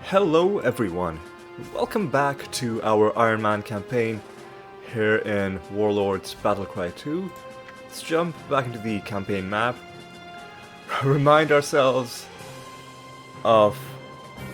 Hello everyone, welcome back to our Ironman campaign here in Warlords Battlecry 2. Let's jump back into the campaign map, remind ourselves of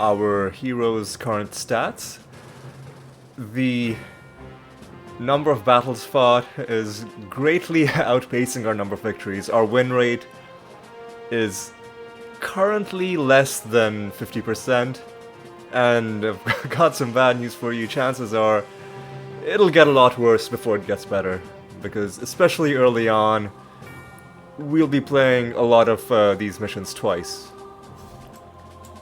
our hero's current stats. The number of battles fought is greatly outpacing our number of victories. Our win rate is currently less than 50%. And I've got some bad news for you. Chances are it'll get a lot worse before it gets better. Because especially early on, we'll be playing a lot of these missions twice.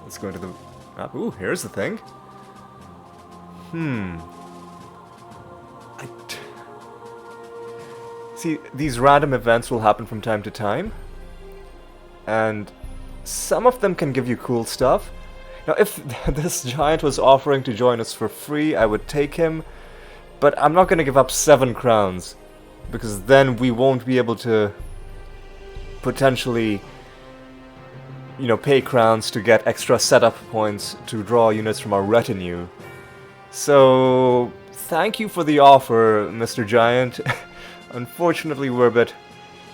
Let's go into the map. Ooh, here's the thing. See, these random events will happen from time to time. And some of them can give you cool stuff. Now, if this giant was offering to join us for free, I would take him, but I'm not going to give up 7 crowns, because then we won't be able to potentially, pay crowns to get extra setup points to draw units from our retinue. So, thank you for the offer, Mr. Giant. Unfortunately, we're a bit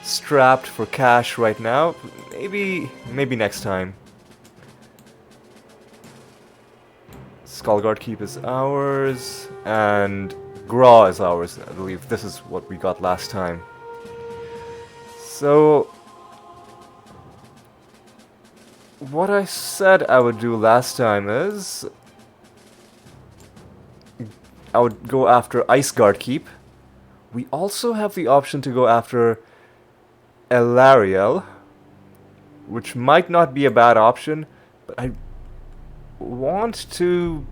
strapped for cash right now. Maybe next time. Iceguard Keep is ours, and Graw is ours. I believe this is what we got last time. So, what I said I would do last time is I would go after Iceguard Keep. We also have the option to go after Elariel, which might not be a bad option, but I want to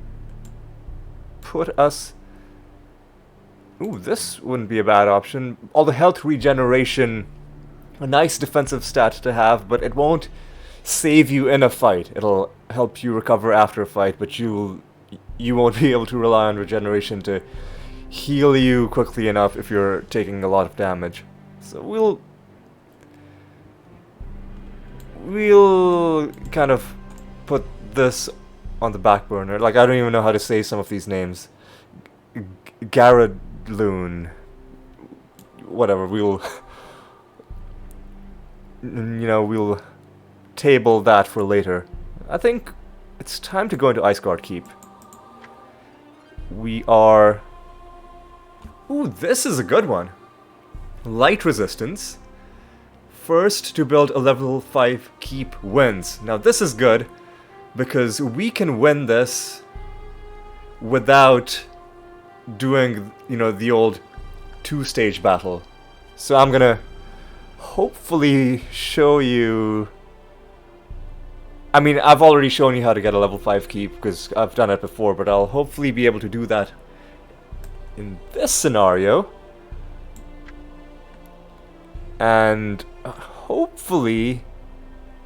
put us... Ooh, this wouldn't be a bad option. All the health regeneration, a nice defensive stat to have, but it won't save you in a fight. It'll help you recover after a fight, but you won't be able to rely on regeneration to heal you quickly enough if you're taking a lot of damage. So we'll kind of put this on the back burner. Like, I don't even know how to say some of these names. Garadloon. Whatever, we'll table that for later. I think it's time to go into Iceguard Keep. We are... Ooh, this is a good one. Light resistance. First to build a level 5 keep wins. Now this is good, because we can win this without doing, the old 2-stage battle. So I'm gonna hopefully show you... I mean, I've already shown you how to get a level 5 keep, because I've done it before, but I'll hopefully be able to do that in this scenario. And hopefully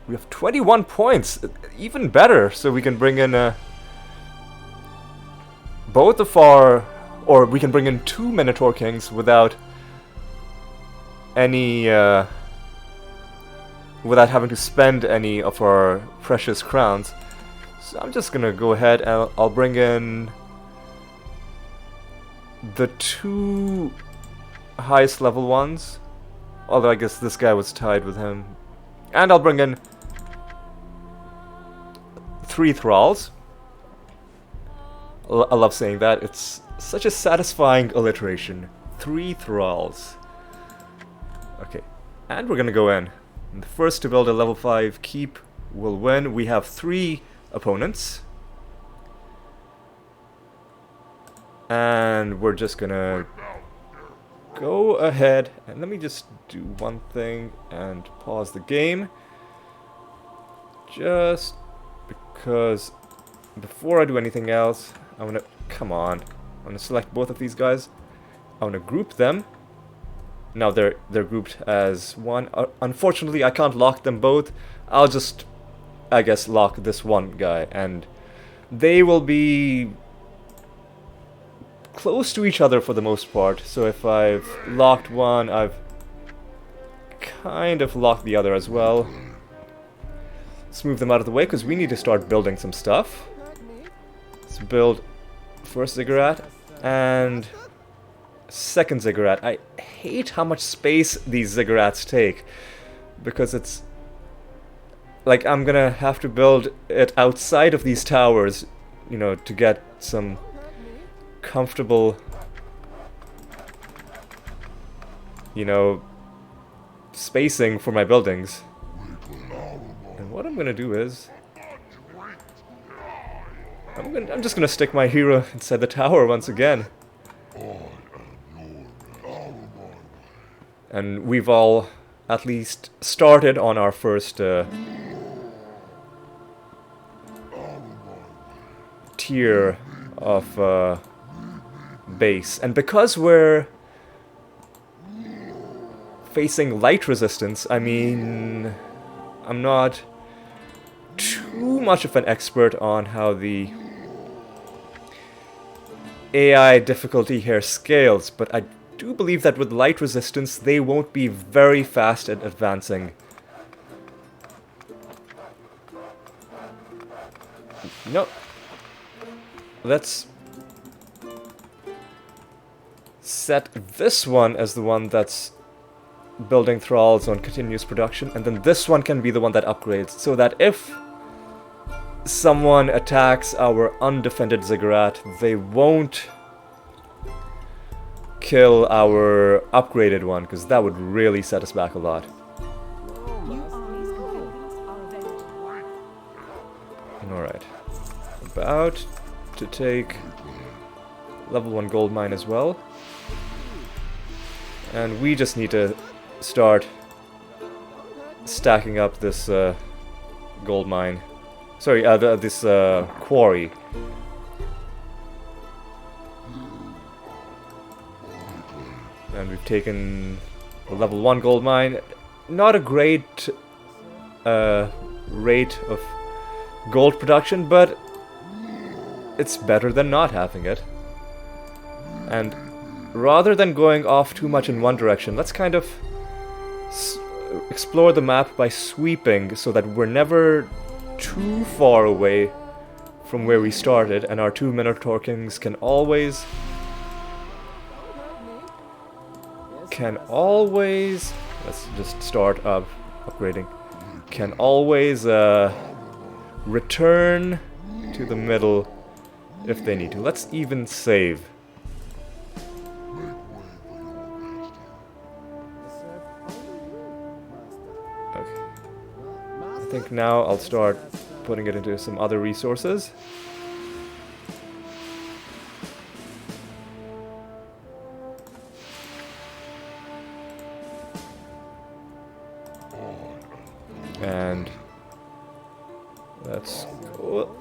we have 21 points, even better, so we can bring in both of our, or we can bring in 2 Minotaur Kings without any, without having to spend any of our precious crowns. So I'm just gonna go ahead and I'll bring in the 2 highest level ones, although I guess this guy was tied with him. And I'll bring in 3 thralls. I love saying that. It's such a satisfying alliteration. 3 thralls. Okay, and we're gonna go in. And the first to build a level 5 keep will win. We have 3 opponents. And we're just gonna go ahead, and let me just do one thing and pause the game. Just because before I do anything else, I wanna... Come on. I wanna select both of these guys. I wanna group them. Now they're grouped as one. Unfortunately, I can't lock them both. I'll just, I guess, lock this one guy, and they will be close to each other for the most part. So if I've locked one, I've kind of locked the other as well. Let's move them out of the way, because we need to start building some stuff. Let's build first ziggurat and second ziggurat. I hate how much space these ziggurats take, because it's like I'm gonna have to build it outside of these towers, you know, to get some comfortable, you know, spacing for my buildings. And what I'm gonna do is I'm just gonna stick my hero inside the tower once again. And we've all at least started on our first tier of base. And because we're facing light resistance, I mean, I'm not too much of an expert on how the AI difficulty here scales, but I do believe that with light resistance they won't be very fast at advancing. No. Let's set this one as the one that's building thralls on continuous production, and then this one can be the one that upgrades, so that if someone attacks our undefended ziggurat, they won't kill our upgraded one, because that would really set us back a lot. Alright. About to take level 1 gold mine as well. And we just need to start stacking up this gold mine. Sorry, this quarry. And we've taken a level 1 gold mine. Not a great rate of gold production, but it's better than not having it. And rather than going off too much in one direction, let's kind of explore the map by sweeping, so that we're never too far away from where we started, and our 2 Minotaur Kings can always let's just start upgrading, can always return to the middle if they need to. Let's even save. Okay. I think now I'll start putting it into some other resources. And let's go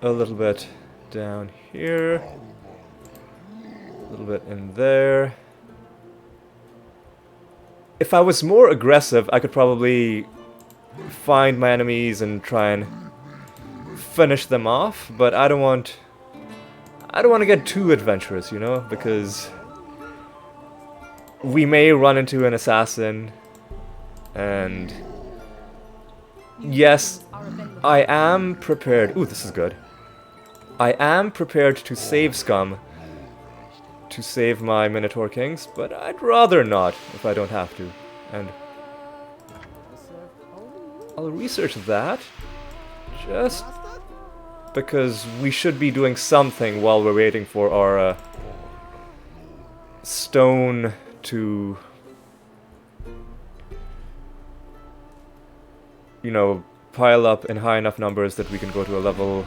a little bit down here, a little bit in there. If I was more aggressive, I could probably find my enemies and try and finish them off, but I don't want to get too adventurous, you know, because we may run into an assassin. And yes, I am prepared. Ooh, this is good. I am prepared to save scum to save my Minotaur Kings, but I'd rather not if I don't have to. And I'll research that, just because we should be doing something while we're waiting for our stone to, you know, pile up in high enough numbers that we can go to a level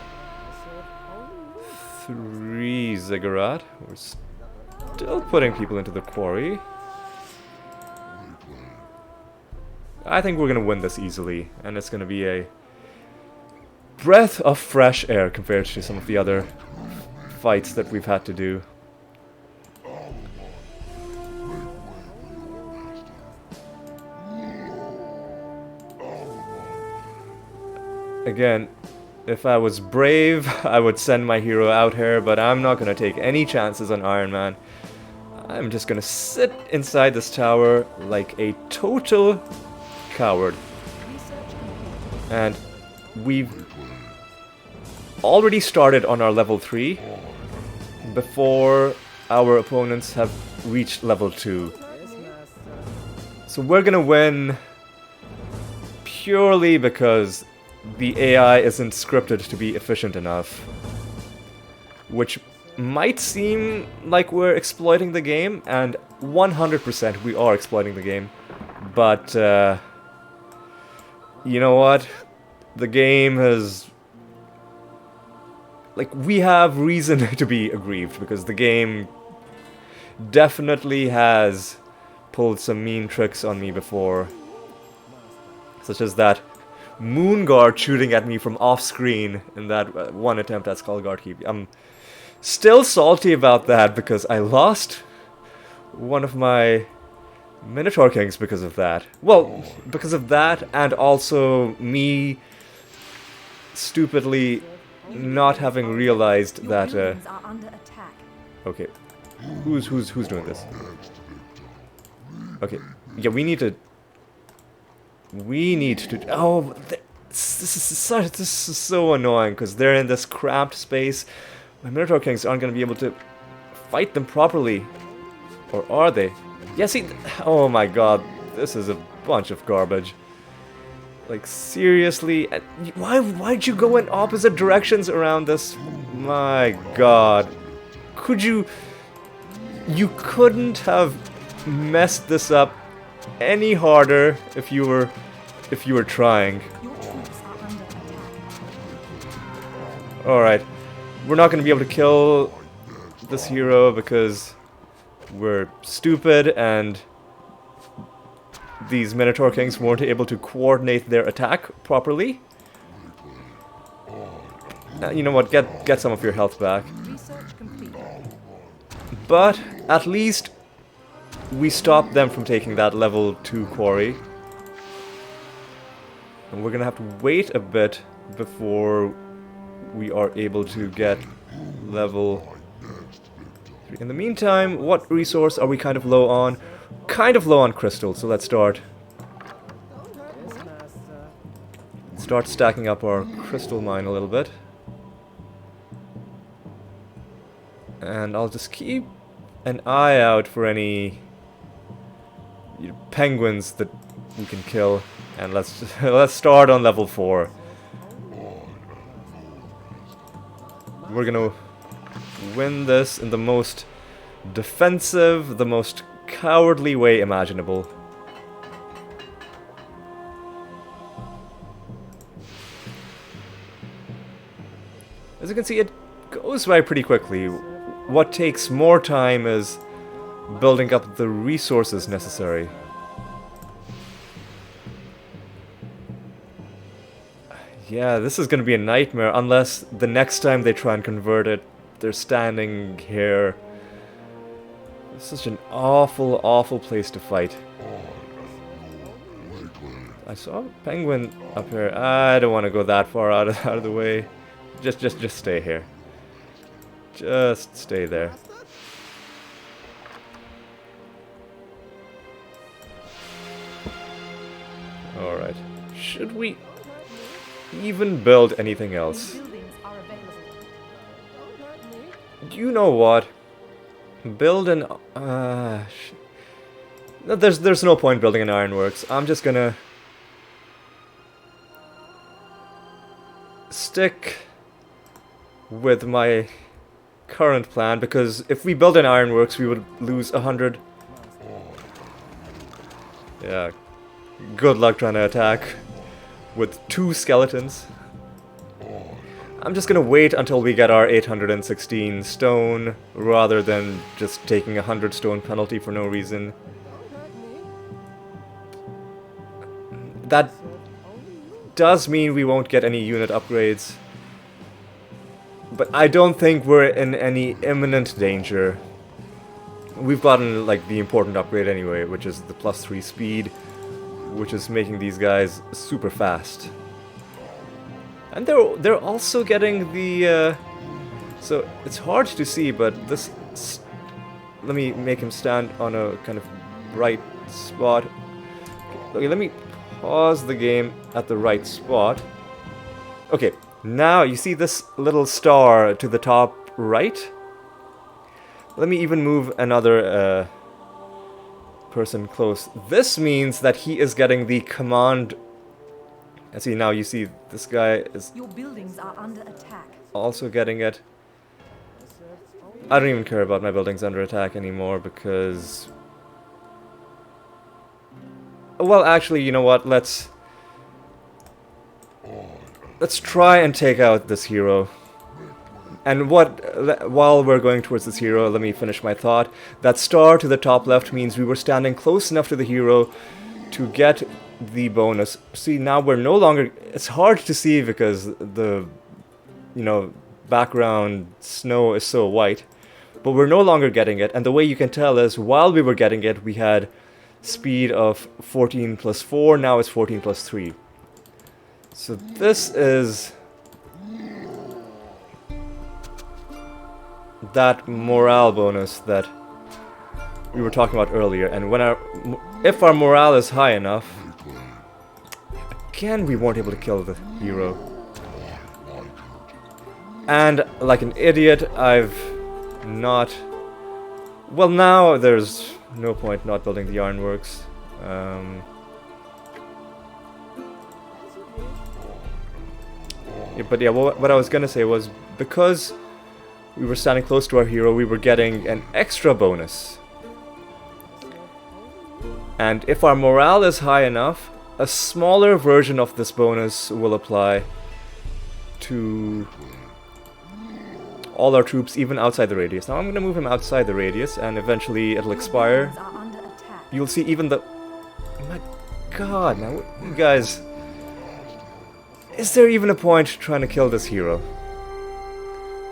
3 ziggurat. We're still putting people into the quarry. I think we're gonna win this easily, and it's gonna be a breath of fresh air compared to some of the other fights that we've had to do. Again, if I was brave, I would send my hero out here, but I'm not going to take any chances on Ironman. I'm just going to sit inside this tower like a total coward. And we've already started on our level 3 before our opponents have reached level 2. So we're gonna win purely because the AI isn't scripted to be efficient enough. Which might seem like we're exploiting the game, and 100% we are exploiting the game. But, you know what? The game has... Like, we have reason to be aggrieved, because the game definitely has pulled some mean tricks on me before. Such as that moon guard shooting at me from off-screen in that one attempt at Iceguard Keep. I'm still salty about that, because I lost one of my Minotaur Kings because of that. Well, because of that, and also me stupidly not having realized that, okay, who's doing this? Okay, yeah, we need to, oh, this is so annoying, because they're in this cramped space. My Minotaur Kings aren't going to be able to fight them properly, or are they? Yeah, see, oh my god, this is a bunch of garbage. Like, seriously? Why'd you go in opposite directions around this? My god. Could you... You couldn't have messed this up any harder if you were trying. Alright. We're not gonna be able to kill this hero because we're stupid and these Minotaur Kings weren't able to coordinate their attack properly. You know what, get some of your health back. But at least we stopped them from taking that level 2 quarry. And we're gonna have to wait a bit before we are able to get level 3. In the meantime, what resource are we kind of low on? Kind of low on crystal, so let's start stacking up our crystal mine a little bit. And I'll just keep an eye out for any penguins that we can kill. And let's start on level 4. We're gonna win this in the most defensive, the most cowardly way imaginable. As you can see, it goes by pretty quickly. What takes more time is building up the resources necessary. Yeah, this is gonna be a nightmare unless the next time they try and convert it, they're standing here. This is such an awful, awful place to fight. I saw a penguin up here. I don't want to go that far out of the way. Just stay here. Just stay there. Alright. Should we even build anything else? You know what? Build an... there's no point building an ironworks. I'm just gonna... stick with my current plan, because if we build an ironworks, we would lose 100. Yeah. Good luck trying to attack with 2 skeletons. I'm just gonna wait until we get our 816 stone, rather than just taking a 100 stone penalty for no reason. That does mean we won't get any unit upgrades. But I don't think we're in any imminent danger. We've gotten, like, the important upgrade anyway, which is the +3 speed, which is making these guys super fast. And they're also getting the, so it's hard to see, but this... Let me make him stand on a kind of right spot. Okay, let me pause the game at the right spot. Okay, Now, you see this little star to the top right? Let me even move another person close. This means that he is getting the command. I see, now you see this guy is Your buildings are under attack. also getting it. I don't even care about my buildings under attack anymore because... Well, actually, you know what? Let's try and take out this hero. And while we're going towards this hero, let me finish my thought. That star to the top left means we were standing close enough to the hero to get the bonus. See, now we're no longer... It's hard to see because the, you know, background snow is so white. But we're no longer getting it. And the way you can tell is, while we were getting it, we had speed of 14 plus 4. Now it's 14 plus 3. So this is... that morale bonus that we were talking about earlier, and if our morale is high enough, again we weren't able to kill the hero. And like an idiot, I've not... Well, now there's no point not building the ironworks. Yeah, but yeah, what I was gonna say was, because we were standing close to our hero, we were getting an extra bonus. And if our morale is high enough, a smaller version of this bonus will apply to all our troops, even outside the radius. Now I'm gonna move him outside the radius, and eventually it'll expire. You'll see even the... Oh my god, now you guys... Is there even a point trying to kill this hero?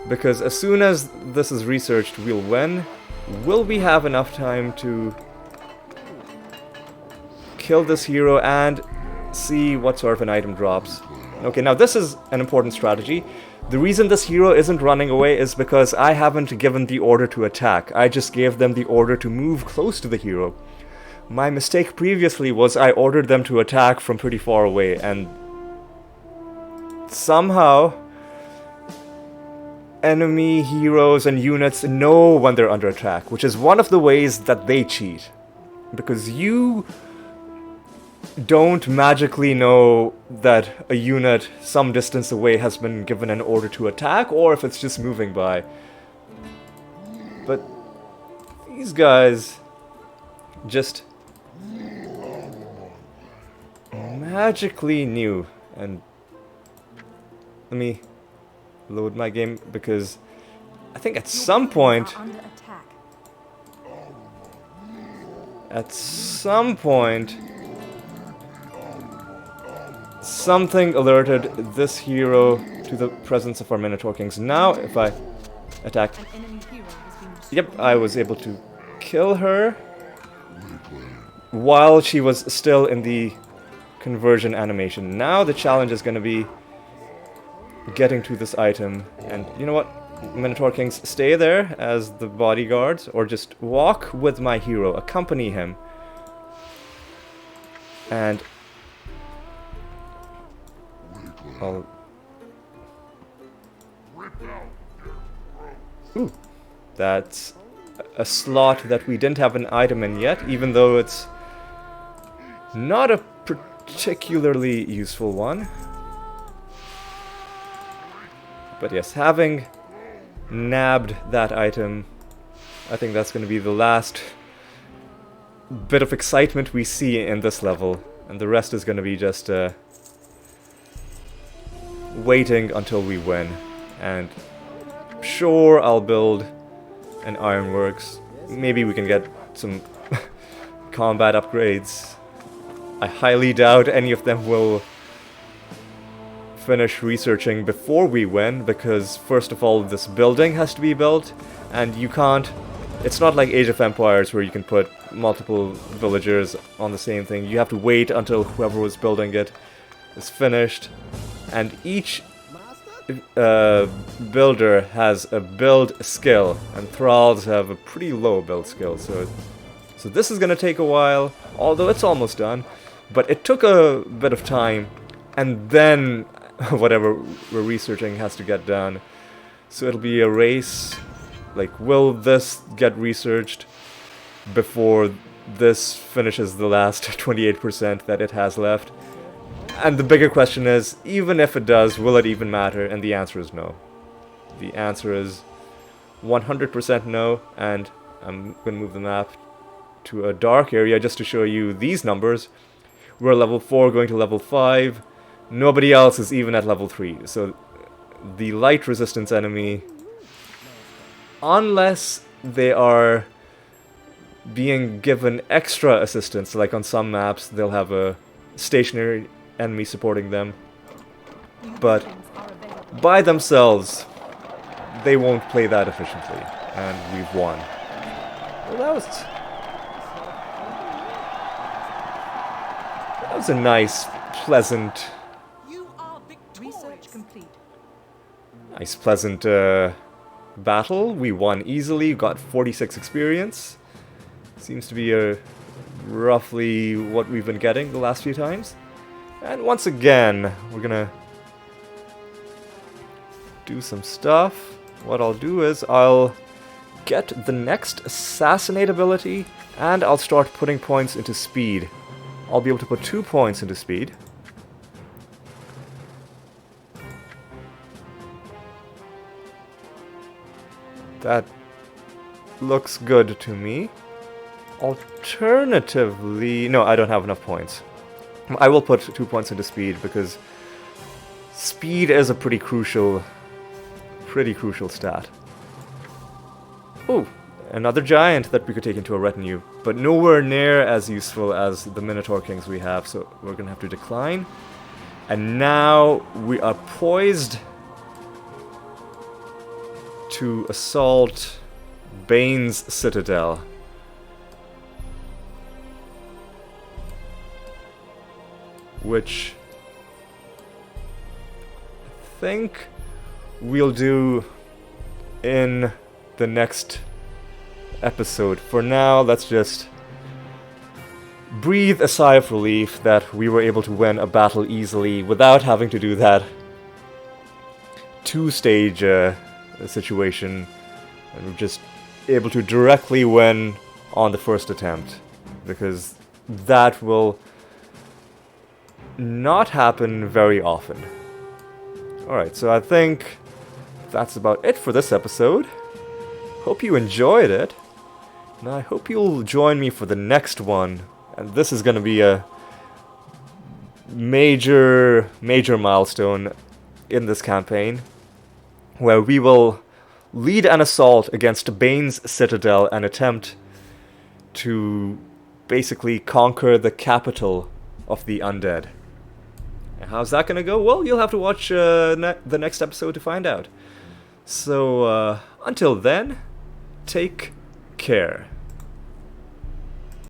Because as soon as this is researched, we'll win. Will we have enough time to kill this hero and see what sort of an item drops? Okay, now this is an important strategy. The reason this hero isn't running away is because I haven't given the order to attack. I just gave them the order to move close to the hero. My mistake previously was I ordered them to attack from pretty far away, and somehow enemy heroes and units know when they're under attack, which is one of the ways that they cheat. Because you don't magically know that a unit some distance away has been given an order to attack, or if it's just moving by. But these guys just magically knew. And let me load my game, because I think at some point something alerted this hero to the presence of our Minotaur Kings. Now if I attack, yep, I was able to kill her while she was still in the conversion animation. Now the challenge is going to be getting to this item, and you know what, Minotaur Kings, stay there as the bodyguards, or just walk with my hero, accompany him, and I'll... Ooh, that's a slot that we didn't have an item in yet, even though it's not a particularly useful one. But yes, having nabbed that item, I think that's going to be the last bit of excitement we see in this level. And the rest is going to be just waiting until we win. And sure, I'll build an ironworks. Maybe we can get some combat upgrades. I highly doubt any of them will finish researching before we win, because first of all this building has to be built, and you can't... It's not like Age of Empires where you can put multiple villagers on the same thing. You have to wait until whoever was building it is finished, and each builder has a build skill, and thralls have a pretty low build skill, so this is gonna take a while, although it's almost done. But it took a bit of time, and then whatever we're researching has to get done. So it'll be a race, like, will this get researched before this finishes the last 28% that it has left? And the bigger question is, even if it does, will it even matter? And the answer is no. The answer is 100% no, and I'm going to move the map to a dark area just to show you these numbers. We're level 4 going to level 5. Nobody else is even at level 3. So the light resistance enemy, unless they are being given extra assistance, like on some maps they'll have a stationary enemy supporting them, but by themselves they won't play that efficiently, and we've won. Well, that was a nice, pleasant, Research complete. nice, pleasant battle. We won easily, got 46 experience. Seems to be roughly what we've been getting the last few times. And once again, we're gonna do some stuff. What I'll do is I'll get the next assassinate ability, and I'll start putting points into speed. I'll be able to put 2 points into speed. That looks good to me. Alternatively, no, I don't have enough points. I will put 2 points into speed because speed is a pretty crucial stat. Ooh, another giant that we could take into a retinue, but nowhere near as useful as the Minotaur Kings we have, so we're gonna have to decline. And now we are poised to assault Bane's Citadel. Which I think we'll do in the next episode. For now, let's just breathe a sigh of relief that we were able to win a battle easily without having to do that 2-stage situation, and we're just able to directly win on the first attempt, because that will not happen very often. Alright, so I think that's about it for this episode. Hope you enjoyed it, and I hope you'll join me for the next one. And this is going to be a major milestone in this campaign, where we will lead an assault against Bane's Citadel and attempt to basically conquer the capital of the undead. And how's that gonna go? Well, you'll have to watch the next episode to find out. So, until then, take care.